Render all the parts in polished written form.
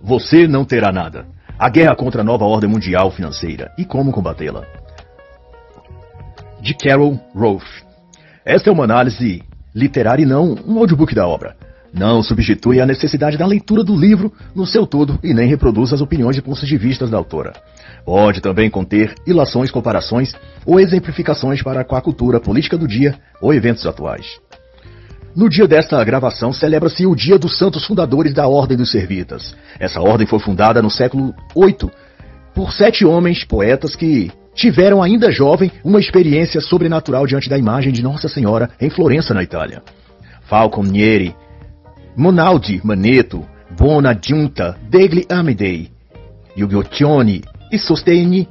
Você não terá nada. A guerra contra a nova ordem mundial financeira e como combatê-la. De Carol Roth. Esta é uma análise literária e não um audiobook da obra. Não substitui a necessidade da leitura do livro no seu todo e nem reproduz as opiniões e pontos de vista da autora. Pode também conter ilações, comparações ou exemplificações para com a cultura política do dia ou eventos atuais. No dia desta gravação, celebra-se o Dia dos Santos Fundadores da Ordem dos Servitas. Essa ordem foi fundada no século VIII por 7 homens poetas que tiveram, ainda jovem, uma experiência sobrenatural diante da imagem de Nossa Senhora em Florença, na Itália. Falconieri, Monaldi Manetto, Buonaggiunta, degli Amidei, Uguccione e Sostegni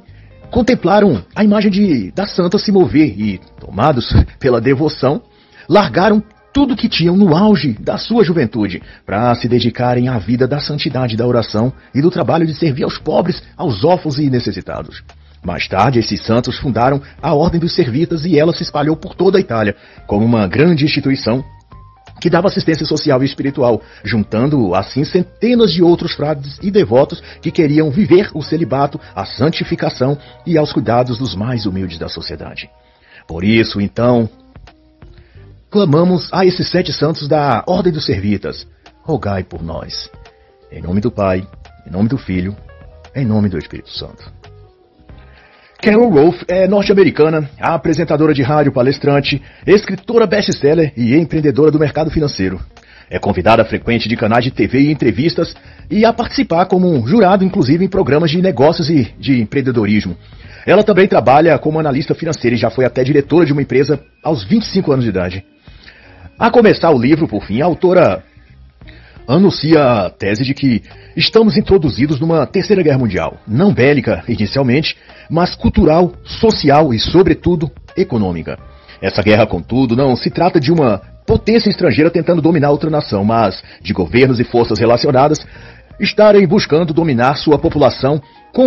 contemplaram a imagem da santa se mover e, tomados pela devoção, largaram tudo que tinham no auge da sua juventude para se dedicarem à vida da santidade da oração e do trabalho de servir aos pobres, aos órfãos e necessitados. Mais tarde, esses santos fundaram a Ordem dos Servitas e ela se espalhou por toda a Itália como uma grande instituição que dava assistência social e espiritual, juntando assim centenas de outros frades e devotos que queriam viver o celibato, a santificação e aos cuidados dos mais humildes da sociedade. Por isso, então, clamamos a esses 7 santos da Ordem dos Servitas: rogai por nós. Em nome do Pai, em nome do Filho, em nome do Espírito Santo. Carol Roth é norte-americana, apresentadora de rádio, palestrante, escritora best-seller e empreendedora do mercado financeiro. É convidada frequente de canais de TV e entrevistas e a participar como um jurado, inclusive, em programas de negócios e de empreendedorismo. Ela também trabalha como analista financeira e já foi até diretora de uma empresa aos 25 anos de idade. A começar o livro, por fim, a autora anuncia a tese de que estamos introduzidos numa terceira guerra mundial, não bélica inicialmente, mas cultural, social e, sobretudo, econômica. Essa guerra, contudo, não se trata de uma potência estrangeira tentando dominar outra nação, mas de governos e forças relacionadas estarem buscando dominar sua população,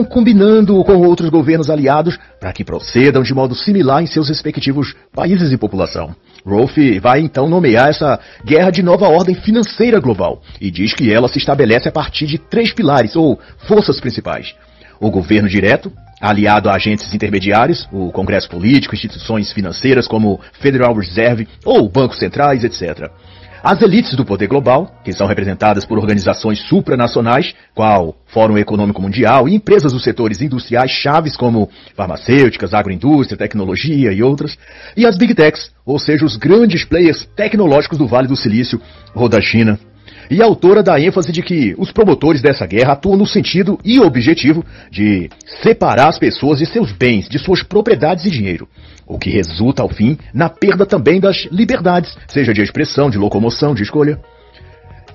combinando com outros governos aliados para que procedam de modo similar em seus respectivos países e população. Roth vai então nomear essa guerra de nova ordem financeira global e diz que ela se estabelece a partir de 3 pilares ou forças principais: o governo direto, aliado a agentes intermediários, o Congresso Político, instituições financeiras como Federal Reserve ou bancos centrais, etc. As elites do poder global, que são representadas por organizações supranacionais, qual Fórum Econômico Mundial, e empresas dos setores industriais chaves como farmacêuticas, agroindústria, tecnologia e outras, e as Big Techs, ou seja, os grandes players tecnológicos do Vale do Silício ou da China. E a autora dá ênfase de que os promotores dessa guerra atuam no sentido e objetivo de separar as pessoas de seus bens, de suas propriedades e dinheiro, o que resulta, ao fim, na perda também das liberdades, seja de expressão, de locomoção, de escolha.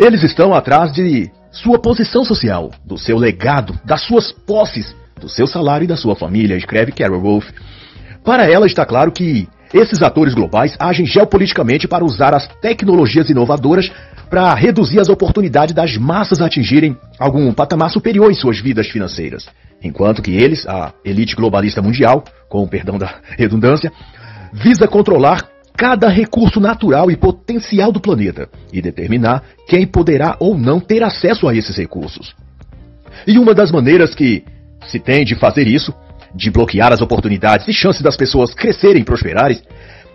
Eles estão atrás de sua posição social, do seu legado, das suas posses, do seu salário e da sua família, escreve Carol Roth. Para ela está claro que esses atores globais agem geopoliticamente para usar as tecnologias inovadoras para reduzir as oportunidades das massas a atingirem algum patamar superior em suas vidas financeiras, enquanto que eles, a elite globalista mundial, com o perdão da redundância, visa controlar cada recurso natural e potencial do planeta e determinar quem poderá ou não ter acesso a esses recursos. E uma das maneiras que se tem de fazer isso, de bloquear as oportunidades e chances das pessoas crescerem e prosperarem,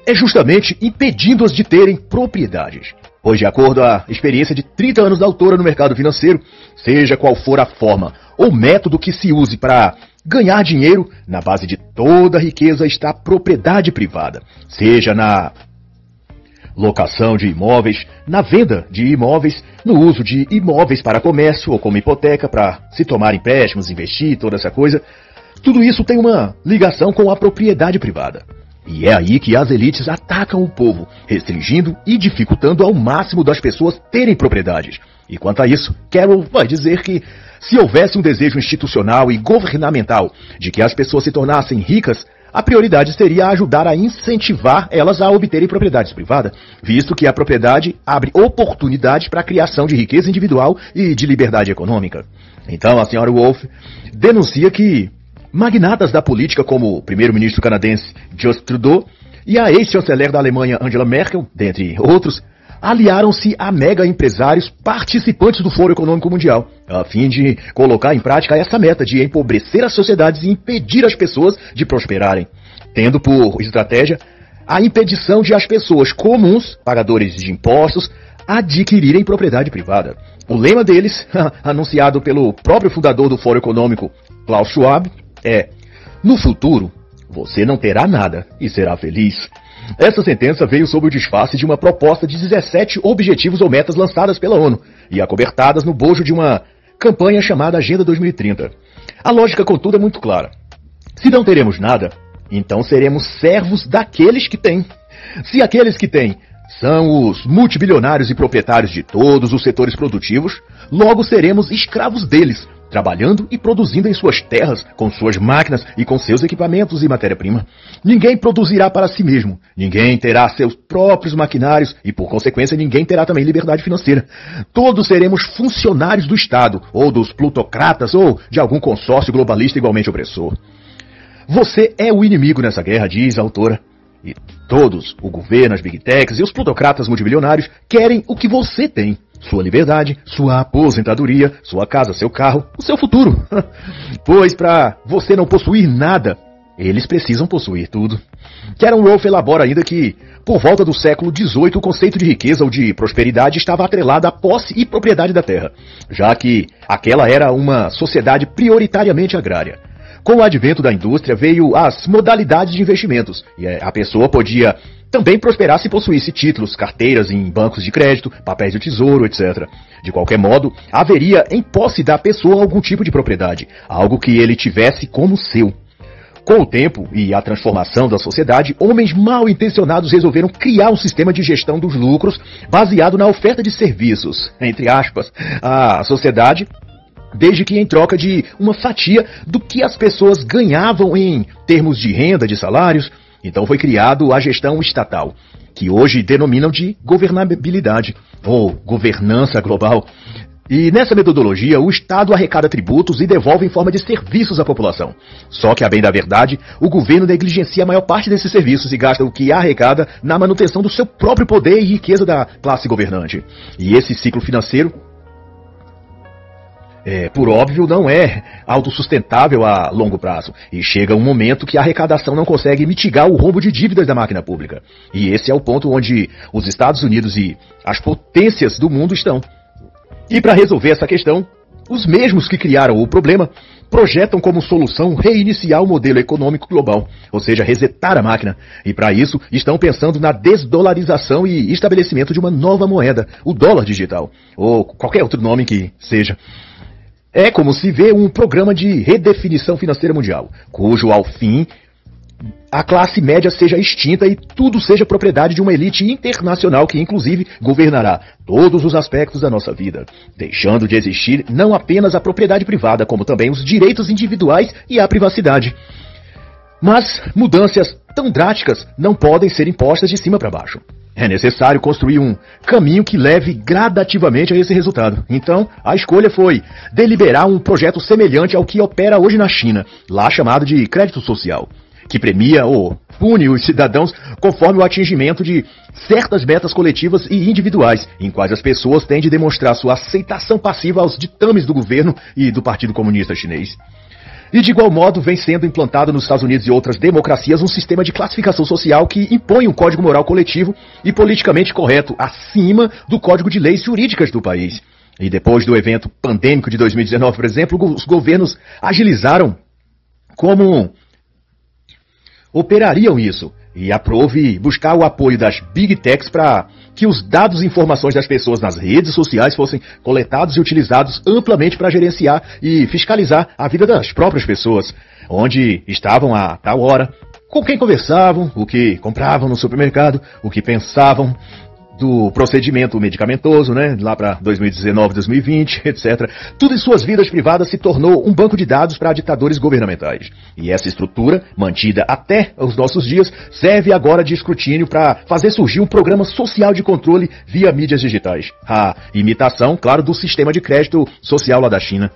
é justamente impedindo-as de terem propriedades. Pois, de acordo à experiência de 30 anos da autora no mercado financeiro, seja qual for a forma ou método que se use para ganhar dinheiro, na base de toda a riqueza está a propriedade privada, seja na locação de imóveis, na venda de imóveis, no uso de imóveis para comércio ou como hipoteca para se tomar empréstimos, investir, toda essa coisa. Tudo isso tem uma ligação com a propriedade privada. E é aí que as elites atacam o povo, restringindo e dificultando ao máximo das pessoas terem propriedades. E quanto a isso, Carol vai dizer que se houvesse um desejo institucional e governamental de que as pessoas se tornassem ricas, a prioridade seria ajudar a incentivar elas a obterem propriedades privadas, visto que a propriedade abre oportunidades para a criação de riqueza individual e de liberdade econômica. Então a senhora Roth denuncia que magnatas da política como o primeiro-ministro canadense Justin Trudeau e a ex-chanceler da Alemanha Angela Merkel, dentre outros, aliaram-se a mega empresários participantes do Fórum Econômico Mundial, a fim de colocar em prática essa meta de empobrecer as sociedades e impedir as pessoas de prosperarem, tendo por estratégia a impedição de as pessoas comuns, pagadores de impostos, adquirirem propriedade privada. O lema deles, anunciado pelo próprio fundador do Fórum Econômico, Klaus Schwab, é: no futuro, você não terá nada e será feliz. Essa sentença veio sob o disfarce de uma proposta de 17 objetivos ou metas lançadas pela ONU e acobertadas no bojo de uma campanha chamada Agenda 2030. A lógica, contudo, é muito clara. Se não teremos nada, então seremos servos daqueles que têm. Se aqueles que têm são os multibilionários e proprietários de todos os setores produtivos, logo seremos escravos deles, trabalhando e produzindo em suas terras, com suas máquinas e com seus equipamentos e matéria-prima. Ninguém produzirá para si mesmo, ninguém terá seus próprios maquinários e, por consequência, ninguém terá também liberdade financeira. Todos seremos funcionários do Estado, ou dos plutocratas, ou de algum consórcio globalista igualmente opressor. Você é o inimigo nessa guerra, diz a autora. E todos, o governo, as big techs e os plutocratas multibilionários, querem o que você tem. Sua liberdade, sua aposentadoria, sua casa, seu carro, o seu futuro. Pois para você não possuir nada, eles precisam possuir tudo. Karen Rolfe elabora ainda que, por volta do século XVIII, o conceito de riqueza ou de prosperidade estava atrelado à posse e propriedade da terra, já que aquela era uma sociedade prioritariamente agrária. Com o advento da indústria veio as modalidades de investimentos, e a pessoa podia também prosperar se possuísse títulos, carteiras em bancos de crédito, papéis de tesouro, etc. De qualquer modo, haveria em posse da pessoa algum tipo de propriedade, algo que ele tivesse como seu. Com o tempo e a transformação da sociedade, homens mal intencionados resolveram criar um sistema de gestão dos lucros baseado na oferta de serviços, entre aspas, à sociedade, desde que em troca de uma fatia do que as pessoas ganhavam em termos de renda, de salários. Então foi criado a gestão estatal, que hoje denominam de governabilidade ou governança global. E nessa metodologia, o Estado arrecada tributos e devolve em forma de serviços à população. Só que, a bem da verdade, o governo negligencia a maior parte desses serviços e gasta o que arrecada na manutenção do seu próprio poder e riqueza da classe governante. E esse ciclo financeiro, por óbvio, não é autossustentável a longo prazo. E chega um momento que a arrecadação não consegue mitigar o rombo de dívidas da máquina pública. E esse é o ponto onde os Estados Unidos e as potências do mundo estão. E para resolver essa questão, os mesmos que criaram o problema projetam como solução reiniciar o modelo econômico global, ou seja, resetar a máquina. E para isso estão pensando na desdolarização e estabelecimento de uma nova moeda, o dólar digital, ou qualquer outro nome que seja. É como se vê um programa de redefinição financeira mundial, cujo, ao fim, a classe média seja extinta e tudo seja propriedade de uma elite internacional que, inclusive, governará todos os aspectos da nossa vida, deixando de existir não apenas a propriedade privada, como também os direitos individuais e a privacidade. Mas mudanças tão drásticas não podem ser impostas de cima para baixo. É necessário construir um caminho que leve gradativamente a esse resultado. Então, a escolha foi deliberar um projeto semelhante ao que opera hoje na China, lá chamado de crédito social, que premia ou pune os cidadãos conforme o atingimento de certas metas coletivas e individuais, em quais as pessoas têm de demonstrar sua aceitação passiva aos ditames do governo e do Partido Comunista Chinês. E de igual modo vem sendo implantado nos Estados Unidos e outras democracias um sistema de classificação social que impõe um código moral coletivo e politicamente correto acima do código de leis jurídicas do país. E depois do evento pandêmico de 2019, por exemplo, os governos agilizaram como operariam isso e aprove buscar o apoio das Big Techs para que os dados e informações das pessoas nas redes sociais fossem coletados e utilizados amplamente para gerenciar e fiscalizar a vida das próprias pessoas, onde estavam a tal hora, com quem conversavam, o que compravam no supermercado, o que pensavam do procedimento medicamentoso, lá para 2019, 2020, etc. Tudo em suas vidas privadas se tornou um banco de dados para ditadores governamentais. E essa estrutura, mantida até os nossos dias, serve agora de escrutínio para fazer surgir um programa social de controle via mídias digitais. A imitação, claro, do sistema de crédito social lá da China.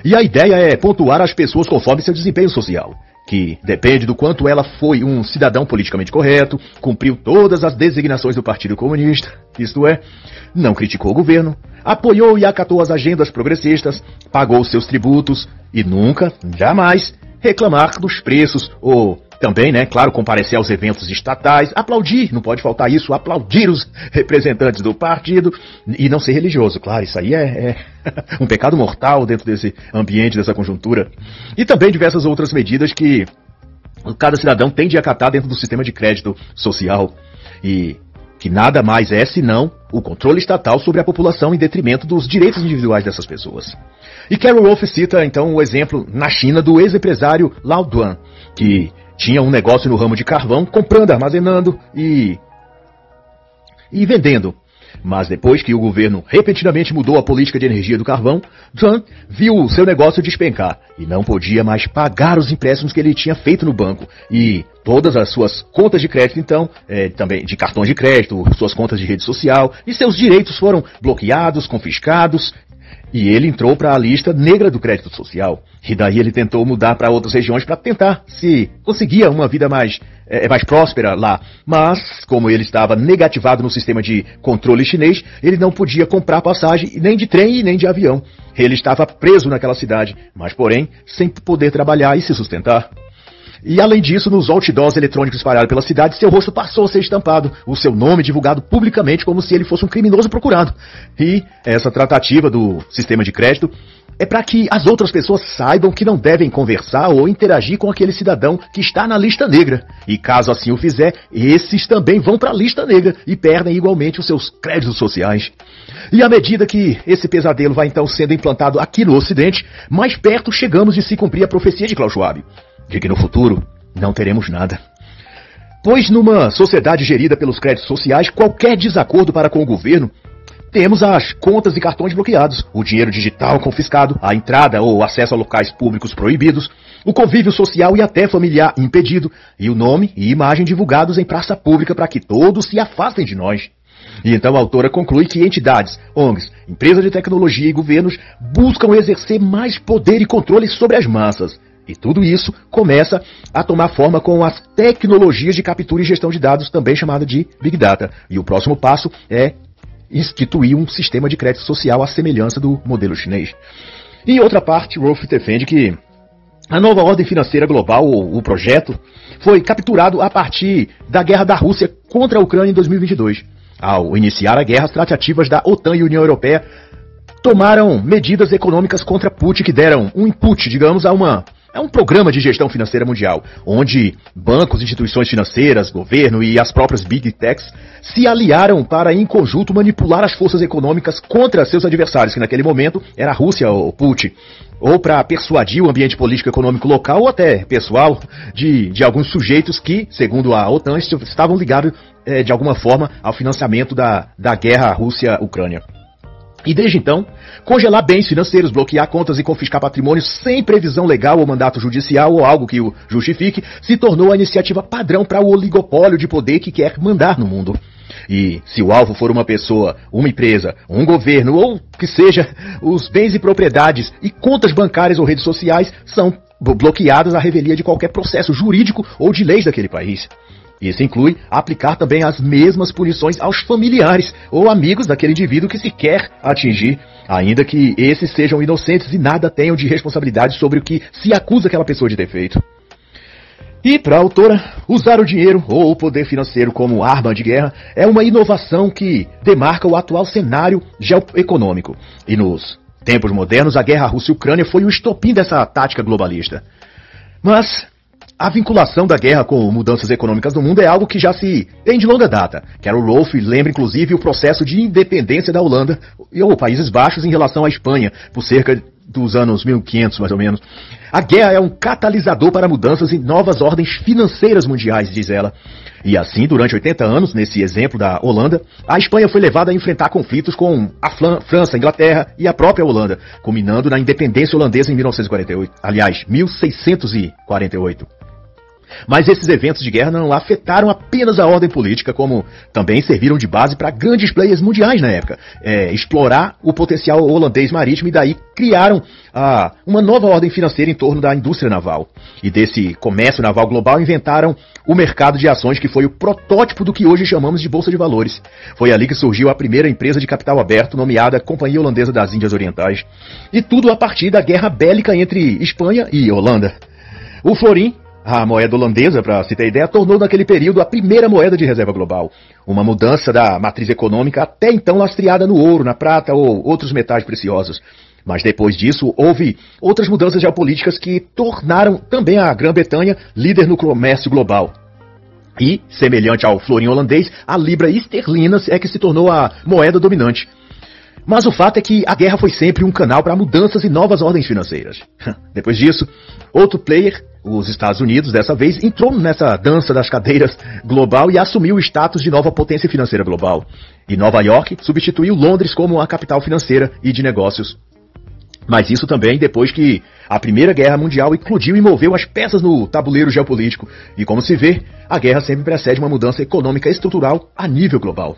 E a ideia é pontuar as pessoas conforme seu desempenho social. que depende do quanto ela foi um cidadão politicamente correto, cumpriu todas as designações do Partido Comunista, isto é, não criticou o governo, apoiou e acatou as agendas progressistas, pagou seus tributos e nunca, jamais, reclamar dos preços ou também, claro, comparecer aos eventos estatais, aplaudir, não pode faltar isso, aplaudir os representantes do partido e não ser religioso. Claro, isso aí é um pecado mortal dentro desse ambiente, dessa conjuntura. E também diversas outras medidas que cada cidadão tem de acatar dentro do sistema de crédito social e que nada mais é senão o controle estatal sobre a população em detrimento dos direitos individuais dessas pessoas. E Carol Wolf cita, então, o exemplo na China do ex-empresário Lao Duan, que tinha um negócio no ramo de carvão, comprando, armazenando e vendendo. Mas depois que o governo repentinamente mudou a política de energia do carvão, Duan viu o seu negócio despencar e não podia mais pagar os empréstimos que ele tinha feito no banco. E todas as suas contas de crédito, então, também de cartões de crédito, suas contas de rede social, e seus direitos foram bloqueados, confiscados. E ele entrou para a lista negra do crédito social. E daí ele tentou mudar para outras regiões para tentar se conseguia uma vida mais próspera lá. Mas, como ele estava negativado no sistema de controle chinês, ele não podia comprar passagem nem de trem e nem de avião. Ele estava preso naquela cidade, mas porém sem poder trabalhar e se sustentar. E além disso, nos outdoors eletrônicos espalhados pela cidade, seu rosto passou a ser estampado, o seu nome divulgado publicamente como se ele fosse um criminoso procurado. E essa tratativa do sistema de crédito é para que as outras pessoas saibam que não devem conversar ou interagir com aquele cidadão que está na lista negra. E caso assim o fizer, esses também vão para a lista negra e perdem igualmente os seus créditos sociais. E à medida que esse pesadelo vai então sendo implantado aqui no Ocidente, mais perto chegamos de se cumprir a profecia de Klaus Schwab, de que no futuro não teremos nada. Pois numa sociedade gerida pelos créditos sociais, qualquer desacordo para com o governo, temos as contas e cartões bloqueados, o dinheiro digital confiscado, a entrada ou acesso a locais públicos proibidos, o convívio social e até familiar impedido, e o nome e imagem divulgados em praça pública para que todos se afastem de nós. E então a autora conclui que entidades, ONGs, empresas de tecnologia e governos buscam exercer mais poder e controle sobre as massas. E tudo isso começa a tomar forma com as tecnologias de captura e gestão de dados, também chamada de Big Data. E o próximo passo é instituir um sistema de crédito social à semelhança do modelo chinês. Em outra parte, Wolf defende que a nova ordem financeira global, o projeto, foi capturado a partir da guerra da Rússia contra a Ucrânia em 2022. Ao iniciar a guerra, as tratativas da OTAN e União Europeia tomaram medidas econômicas contra Putin que deram um input, digamos, a um programa de gestão financeira mundial, onde bancos, instituições financeiras, governo e as próprias Big Techs se aliaram para, em conjunto, manipular as forças econômicas contra seus adversários, que naquele momento era a Rússia ou Putin, ou para persuadir o ambiente político e econômico local ou até pessoal de alguns sujeitos que, segundo a OTAN, estavam ligados de alguma forma ao financiamento da guerra Rússia-Ucrânia. E desde então, congelar bens financeiros, bloquear contas e confiscar patrimônios sem previsão legal ou mandato judicial ou algo que o justifique, se tornou a iniciativa padrão para o oligopólio de poder que quer mandar no mundo. E se o alvo for uma pessoa, uma empresa, um governo ou que seja, os bens e propriedades e contas bancárias ou redes sociais são bloqueadas à revelia de qualquer processo jurídico ou de leis daquele país. Isso inclui aplicar também as mesmas punições aos familiares ou amigos daquele indivíduo que se quer atingir, ainda que esses sejam inocentes e nada tenham de responsabilidade sobre o que se acusa aquela pessoa de ter feito. E para a autora, usar o dinheiro ou o poder financeiro como arma de guerra é uma inovação que demarca o atual cenário geoeconômico. E nos tempos modernos, a guerra Rússia-Ucrânia foi o estopim dessa tática globalista. Mas a vinculação da guerra com mudanças econômicas no mundo é algo que já se tem de longa data. Carol Wolf lembra inclusive o processo de independência da Holanda ou Países Baixos em relação à Espanha, por cerca dos anos 1500 mais ou menos. A guerra é um catalisador para mudanças em novas ordens financeiras mundiais, diz ela. E assim, durante 80 anos, nesse exemplo da Holanda, a Espanha foi levada a enfrentar conflitos com a França, a Inglaterra e a própria Holanda, culminando na independência holandesa em 1948. Aliás, 1648. Mas esses eventos de guerra não afetaram apenas a ordem política, como também serviram de base para grandes players mundiais na época, explorar o potencial holandês marítimo e daí criaram uma nova ordem financeira em torno da indústria naval. E desse comércio naval global inventaram o mercado de ações, que foi o protótipo do que hoje chamamos de Bolsa de Valores. Foi ali que surgiu a primeira empresa de capital aberto, nomeada Companhia Holandesa das Índias Orientais. E tudo a partir da guerra bélica entre Espanha e Holanda. O florim, a moeda holandesa, para se ter ideia, tornou naquele período a primeira moeda de reserva global. Uma mudança da matriz econômica até então lastreada no ouro, na prata ou outros metais preciosos. Mas depois disso, houve outras mudanças geopolíticas que tornaram também a Grã-Bretanha líder no comércio global. E, semelhante ao florim holandês, a libra esterlina é que se tornou a moeda dominante. Mas o fato é que a guerra foi sempre um canal para mudanças e novas ordens financeiras. Depois disso, outro player, os Estados Unidos, dessa vez, entrou nessa dança das cadeiras global e assumiu o status de nova potência financeira global. E Nova York substituiu Londres como a capital financeira e de negócios. Mas isso também depois que a Primeira Guerra Mundial eclodiu e moveu as peças no tabuleiro geopolítico. E como se vê, a guerra sempre precede uma mudança econômica estrutural a nível global.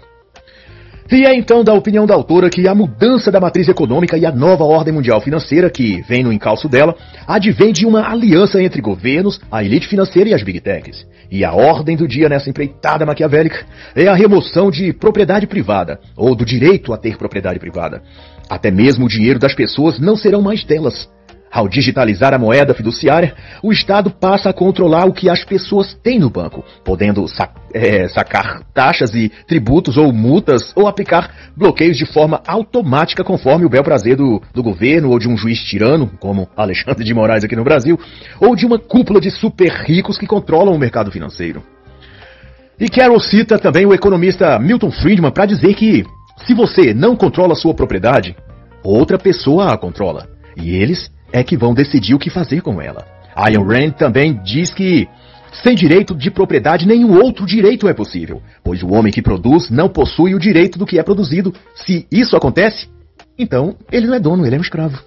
E é então da opinião da autora que a mudança da matriz econômica e a nova ordem mundial financeira, que vem no encalço dela, advém de uma aliança entre governos, a elite financeira e as big techs. E a ordem do dia nessa empreitada maquiavélica é a remoção de propriedade privada, ou do direito a ter propriedade privada. Até mesmo o dinheiro das pessoas não serão mais delas. Ao digitalizar a moeda fiduciária, o Estado passa a controlar o que as pessoas têm no banco, podendo sacar taxas e tributos ou multas ou aplicar bloqueios de forma automática conforme o bel prazer do governo ou de um juiz tirano, como Alexandre de Moraes aqui no Brasil, ou de uma cúpula de super ricos que controlam o mercado financeiro. E Carol cita também o economista Milton Friedman para dizer que se você não controla a sua propriedade, outra pessoa a controla. E eles é que vão decidir o que fazer com ela. Ayn Rand também diz que sem direito de propriedade nenhum outro direito é possível, pois o homem que produz não possui o direito do que é produzido. Se isso acontece, então ele não é dono, ele é um escravo.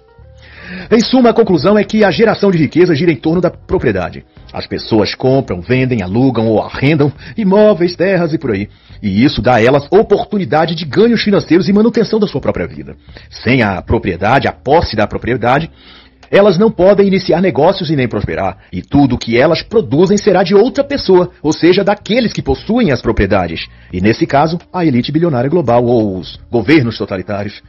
Em suma, a conclusão é que a geração de riqueza gira em torno da propriedade. As pessoas compram, vendem, alugam ou arrendam imóveis, terras e por aí. E isso dá a elas oportunidade de ganhos financeiros e manutenção da sua própria vida. Sem a propriedade, a posse da propriedade, elas não podem iniciar negócios e nem prosperar, e tudo o que elas produzem será de outra pessoa, ou seja, daqueles que possuem as propriedades, e nesse caso, a elite bilionária global ou os governos totalitários.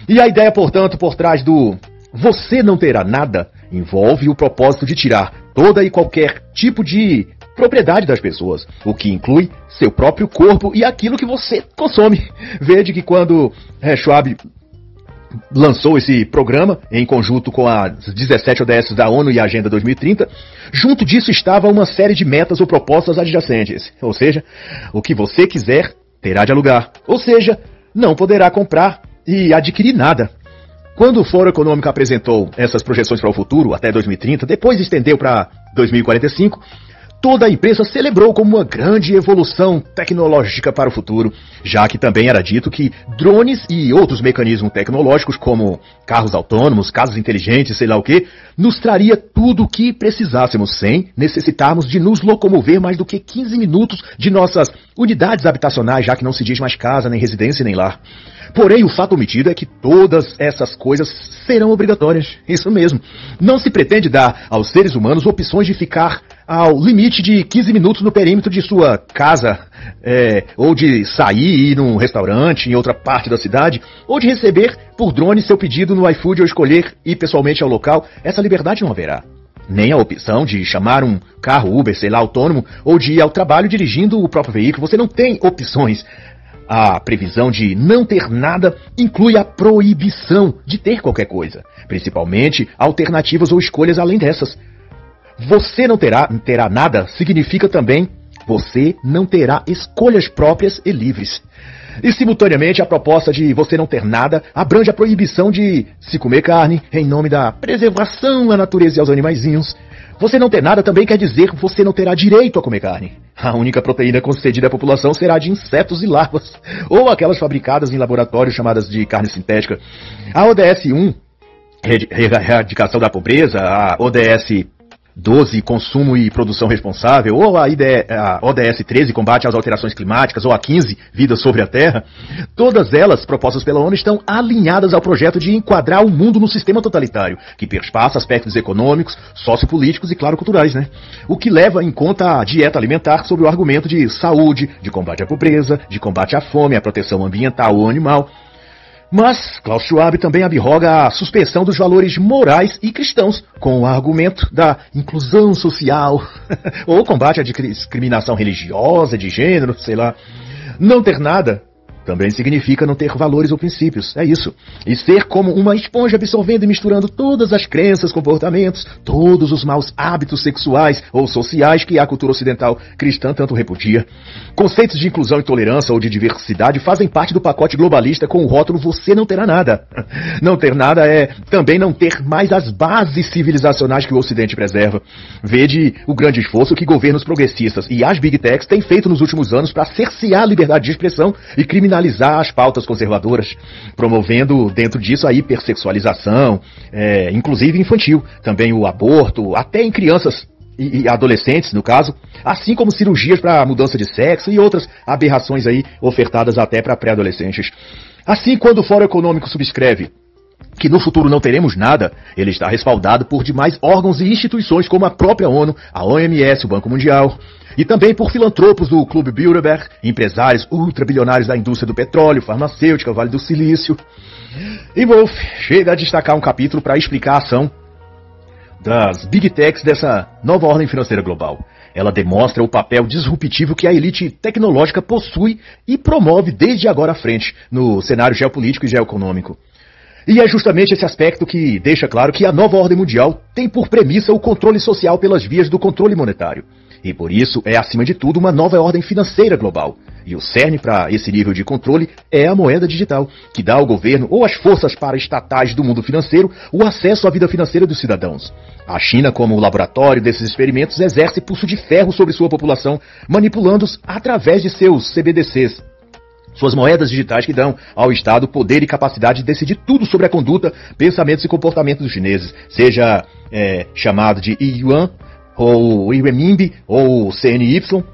E a ideia, portanto, por trás do "você não terá nada" envolve o propósito de tirar toda e qualquer tipo de propriedade das pessoas, o que inclui seu próprio corpo e aquilo que você consome. Veja que quando Schwab lançou esse programa em conjunto com as 17 ODS da ONU e a Agenda 2030, junto disso estava uma série de metas ou propostas adjacentes, ou seja, o que você quiser terá de alugar, ou seja, não poderá comprar e adquirir nada. Quando o Fórum Econômico apresentou essas projeções para o futuro, até 2030, depois estendeu para 2045, toda a imprensa celebrou como uma grande evolução tecnológica para o futuro, já que também era dito que drones e outros mecanismos tecnológicos, como carros autônomos, casas inteligentes, sei lá o que, nos traria tudo o que precisássemos, sem necessitarmos de nos locomover mais do que 15 minutos de nossas unidades habitacionais, já que não se diz mais casa, nem residência, nem lar. Porém, o fato omitido é que todas essas coisas serão obrigatórias. Isso mesmo. Não se pretende dar aos seres humanos opções de ficar ao limite de 15 minutos no perímetro de sua casa, ou de sair e ir num restaurante em outra parte da cidade, ou de receber por drone seu pedido no iFood ou escolher ir pessoalmente ao local. Essa liberdade não haverá. Nem a opção de chamar um carro Uber, sei lá, autônomo, ou de ir ao trabalho dirigindo o próprio veículo. Você não tem opções. A previsão de não ter nada inclui a proibição de ter qualquer coisa, principalmente alternativas ou escolhas além dessas. Você não terá nada significa também você não terá escolhas próprias e livres. E, simultaneamente, a proposta de você não ter nada abrange a proibição de se comer carne em nome da preservação à natureza e aos animaizinhos. Você não ter nada também quer dizer que você não terá direito a comer carne. A única proteína concedida à população será de insetos e larvas, ou aquelas fabricadas em laboratórios chamadas de carne sintética. A ODS 1, erradicação da pobreza, a ODS 12, consumo e produção responsável, ou a ODS 13, combate às alterações climáticas, ou a 15, vida sobre a Terra, todas elas, propostas pela ONU, estão alinhadas ao projeto de enquadrar o mundo no sistema totalitário, que perpassa aspectos econômicos, sociopolíticos e, claro, culturais, né? O que leva em conta a dieta alimentar sob o argumento de saúde, de combate à pobreza, de combate à fome, à proteção ambiental ou animal. Mas Klaus Schwab também abroga a suspensão dos valores morais e cristãos, com o argumento da inclusão social, ou combate à discriminação religiosa, de gênero, sei lá. Não ter nada também significa não ter valores ou princípios, é isso. E ser como uma esponja absorvendo e misturando todas as crenças, comportamentos, todos os maus hábitos sexuais ou sociais que a cultura ocidental cristã tanto repudia. Conceitos de inclusão e tolerância ou de diversidade fazem parte do pacote globalista com o rótulo "você não terá nada". Não ter nada é também não ter mais as bases civilizacionais que o Ocidente preserva. Vede o grande esforço que governos progressistas e as Big Techs têm feito nos últimos anos para cercear a liberdade de expressão e criminalizar as pautas conservadoras, promovendo dentro disso a hipersexualização, inclusive infantil, também o aborto, até em crianças e adolescentes, no caso, assim como cirurgias para mudança de sexo e outras aberrações aí ofertadas até para pré-adolescentes. Assim, quando o Fórum Econômico subscreve que no futuro não teremos nada, ele está respaldado por demais órgãos e instituições como a própria ONU, a OMS, o Banco Mundial, e também por filantropos do Clube Bilderberg, empresários ultrabilionários da indústria do petróleo, farmacêutica, Vale do Silício. E Wolff chega a destacar um capítulo para explicar a ação das Big Techs dessa nova ordem financeira global. Ela demonstra o papel disruptivo que a elite tecnológica possui e promove desde agora à frente no cenário geopolítico e geoeconômico. E é justamente esse aspecto que deixa claro que a nova ordem mundial tem por premissa o controle social pelas vias do controle monetário. E por isso é, acima de tudo, uma nova ordem financeira global. E o cerne para esse nível de controle é a moeda digital, que dá ao governo ou às forças paraestatais do mundo financeiro o acesso à vida financeira dos cidadãos. A China, como laboratório desses experimentos, exerce pulso de ferro sobre sua população, manipulando-os através de seus CBDCs. Suas moedas digitais que dão ao Estado poder e capacidade de decidir tudo sobre a conduta, pensamentos e comportamentos dos chineses, seja chamado de Yuan, ou Renminbi, ou CNY.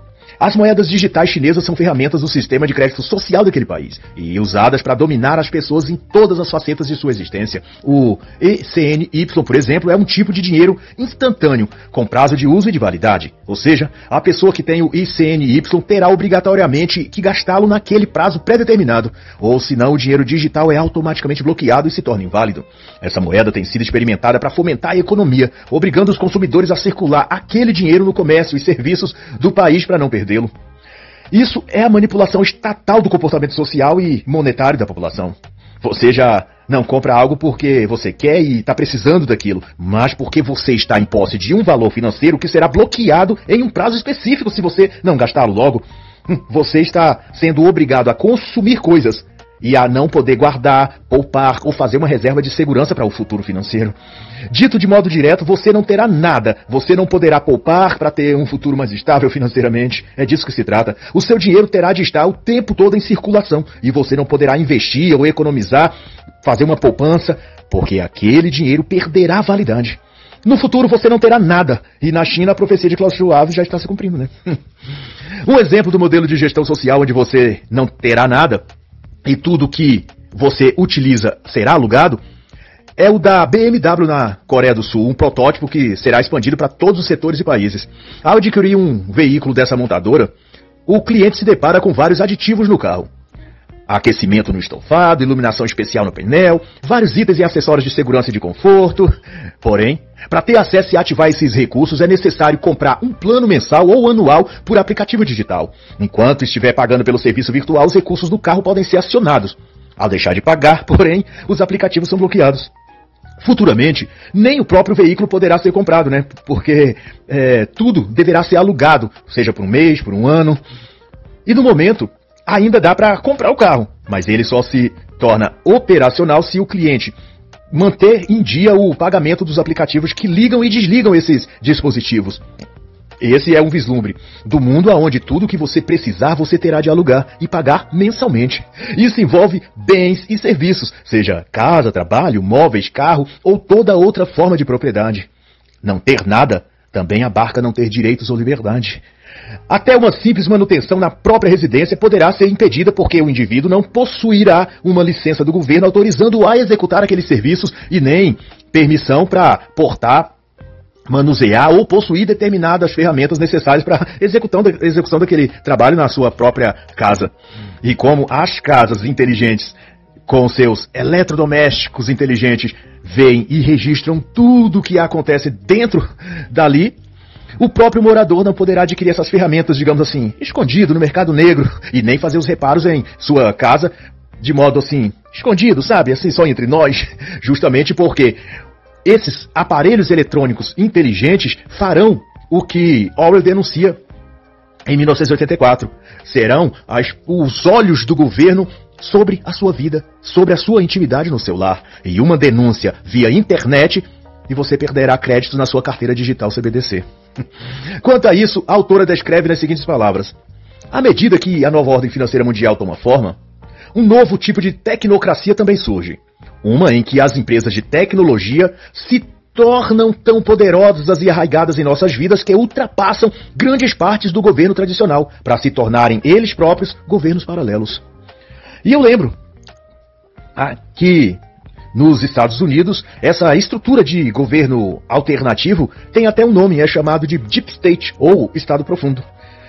As moedas digitais chinesas são ferramentas do sistema de crédito social daquele país e usadas para dominar as pessoas em todas as facetas de sua existência. O ECNY, por exemplo, é um tipo de dinheiro instantâneo, com prazo de uso e de validade. Ou seja, a pessoa que tem o ECNY terá obrigatoriamente que gastá-lo naquele prazo pré-determinado, ou senão o dinheiro digital é automaticamente bloqueado e se torna inválido. Essa moeda tem sido experimentada para fomentar a economia, obrigando os consumidores a circular aquele dinheiro no comércio e serviços do país para não perdê-lo. Isso é a manipulação estatal do comportamento social e monetário da população. Você já não compra algo porque você quer e está precisando daquilo, mas porque você está em posse de um valor financeiro que será bloqueado em um prazo específico se você não gastá-lo logo. Você está sendo obrigado a consumir coisas e a não poder guardar, poupar ou fazer uma reserva de segurança para o futuro financeiro. Dito de modo direto, você não terá nada, você não poderá poupar para ter um futuro mais estável financeiramente, é disso que se trata. O seu dinheiro terá de estar o tempo todo em circulação e você não poderá investir ou economizar, fazer uma poupança, porque aquele dinheiro perderá validade. No futuro você não terá nada, e na China a profecia de Klaus Schwab já está se cumprindo, né? Um exemplo do modelo de gestão social onde você não terá nada e tudo que você utiliza será alugado, é o da BMW na Coreia do Sul, um protótipo que será expandido para todos os setores e países. Ao adquirir um veículo dessa montadora, o cliente se depara com vários aditivos no carro. Aquecimento no estofado, iluminação especial no painel, vários itens e acessórios de segurança e de conforto. Porém, para ter acesso e ativar esses recursos é necessário comprar um plano mensal ou anual por aplicativo digital. Enquanto estiver pagando pelo serviço virtual, os recursos do carro podem ser acionados. Ao deixar de pagar, porém, os aplicativos são bloqueados. Futuramente, nem o próprio veículo poderá ser comprado, né? Porque tudo deverá ser alugado, seja por um mês, por um ano. E no momento, ainda dá para comprar o carro, mas ele só se torna operacional se o cliente manter em dia o pagamento dos aplicativos que ligam e desligam esses dispositivos. Esse é um vislumbre do mundo onde tudo que você precisar você terá de alugar e pagar mensalmente. Isso envolve bens e serviços, seja casa, trabalho, móveis, carro ou toda outra forma de propriedade. Não ter nada também abarca não ter direitos ou liberdade. Até uma simples manutenção na própria residência poderá ser impedida porque o indivíduo não possuirá uma licença do governo autorizando-o a executar aqueles serviços e nem permissão para portar, manusear ou possuir determinadas ferramentas necessárias para execução daquele trabalho na sua própria casa. E como as casas inteligentes, com seus eletrodomésticos inteligentes, veem e registram tudo o que acontece dentro dali, o próprio morador não poderá adquirir essas ferramentas, digamos assim, escondido no mercado negro e nem fazer os reparos em sua casa de modo assim, escondido, sabe? Assim, só entre nós, justamente porque esses aparelhos eletrônicos inteligentes farão o que Orwell denuncia em 1984. Serão os olhos do governo sobre a sua vida, sobre a sua intimidade no seu lar. E uma denúncia via internet e você perderá créditos na sua carteira digital CBDC. Quanto a isso, a autora descreve nas seguintes palavras: à medida que a nova ordem financeira mundial toma forma, um novo tipo de tecnocracia também surge. Uma em que as empresas de tecnologia se tornam tão poderosas e arraigadas em nossas vidas que ultrapassam grandes partes do governo tradicional para se tornarem eles próprios governos paralelos. E eu lembro que nos Estados Unidos essa estrutura de governo alternativo tem até um nome, é chamado de Deep State ou Estado Profundo.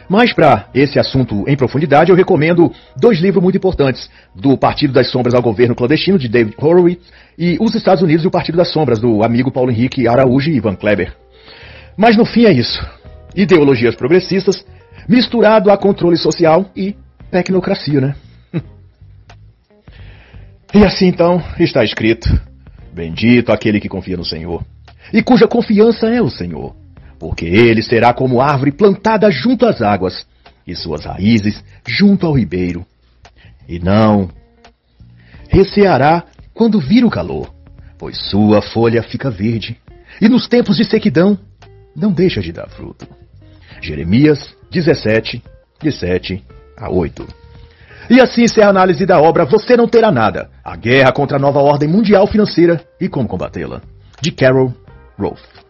Mas para esse assunto em profundidade, eu recomendo 2 livros muito importantes: do Partido das Sombras ao Governo Clandestino, de David Horowitz, e Os Estados Unidos e o Partido das Sombras, do amigo Paulo Henrique Araújo e Ivan Kleber. Mas no fim é isso: ideologias progressistas, misturado a controle social e tecnocracia, né? E assim então está escrito: bendito aquele que confia no Senhor, e cuja confiança é o Senhor. Porque ele será como árvore plantada junto às águas, e suas raízes junto ao ribeiro. E não receará quando vir o calor, pois sua folha fica verde, e nos tempos de sequidão não deixa de dar fruto. Jeremias 17, de 7 a 8. E assim encerra a análise da obra Você Não Terá Nada: A Guerra contra a Nova Ordem Mundial Financeira e Como Combatê-la, de Carol Roth.